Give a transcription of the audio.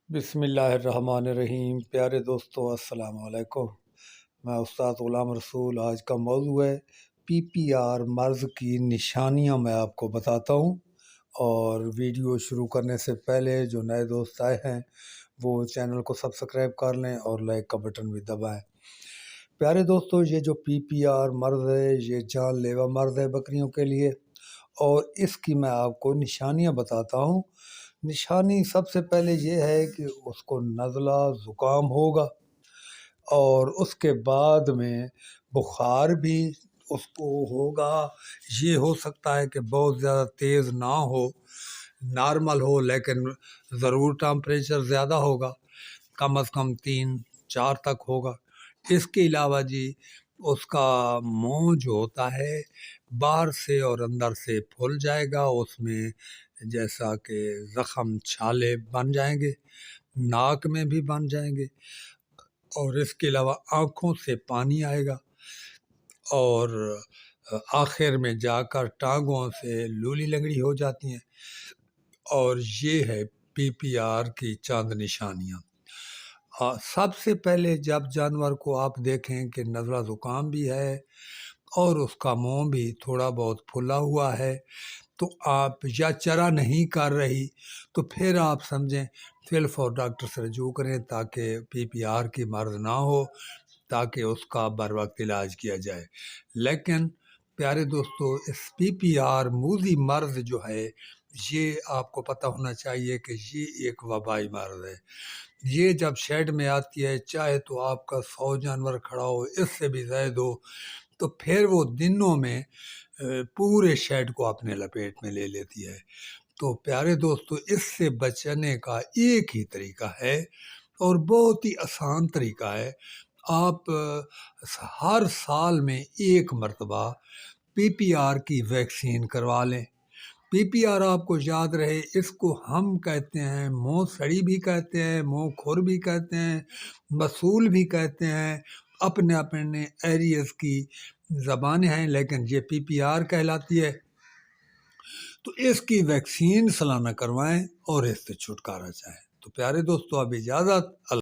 बिस्मिल्लाहिर्रहमानिर्रहीम। प्यारे दोस्तों, अस्सलाम वालेकुम। मैं उस्ताद ग़ुलाम रसूल। आज का मौजू है पीपीआर मर्ज़ की निशानियां मैं आपको बताता हूं। और वीडियो शुरू करने से पहले जो नए दोस्त आए हैं वो चैनल को सब्सक्राइब कर लें और लाइक का बटन भी दबाएं। प्यारे दोस्तों, ये जो पीपीआर मर्ज़ है ये जानलेवा मर्ज़ है बकरियों के लिए, और इसकी मैं आपको निशानियां बताता हूं। निशानी सबसे पहले ये है कि उसको नज़ला ज़ुकाम होगा, और उसके बाद में बुखार भी उसको होगा। ये हो सकता है कि बहुत ज़्यादा तेज़ ना हो, नॉर्मल हो, लेकिन ज़रूर टेम्परेचर ज़्यादा होगा, कम अज़ कम 3-4 तक होगा। इसके अलावा जी उसका मुंह जो होता है बाहर से और अंदर से फूल जाएगा, उसमें जैसा कि ज़ख़म छाले बन जाएंगे, नाक में भी बन जाएंगे, और इसके अलावा आँखों से पानी आएगा, और आखिर में जाकर टांगों से लूली लंगड़ी हो जाती हैं। और ये है पीपीआर की चंद निशानियाँ। सबसे पहले जब जानवर को आप देखें कि नज़ला ज़ुकाम भी है और उसका मुंह भी थोड़ा बहुत फुला हुआ है, तो आप या चरा नहीं कर रही, तो फिर आप समझें फिल्फ और डॉक्टर से रजू करें ताकि पीपीआर की मर्ज़ ना हो, ताकि उसका बर वक्त इलाज किया जाए। लेकिन प्यारे दोस्तों, इस पीपीआर मूज़ी मर्ज़ जो है ये आपको पता होना चाहिए कि ये एक वबाई मर्ज़ है। ये जब शेड में आती है, चाहे तो आपका 100 जानवर खड़ा हो, इससे भी ज़ायद हो, तो फिर वो दिनों में पूरे शेड को अपने लपेट में ले लेती है। तो प्यारे दोस्तों, इससे बचने का एक ही तरीका है और बहुत ही आसान तरीका है। आप हर साल में एक मरतबा पीपीआर की वैक्सीन करवा लें। पीपीआर आपको याद रहे, इसको हम कहते हैं मुंह सड़ी भी कहते हैं, मुंह खुर भी कहते हैं, मसूल भी कहते हैं, अपने अपने एरियाज की ज़बानें हैं, लेकिन ये पीपीआर कहलाती है। तो इसकी वैक्सीन सालाना करवाएं और इससे छुटकारा चाहें। तो प्यारे दोस्तों, अब इजाज़त।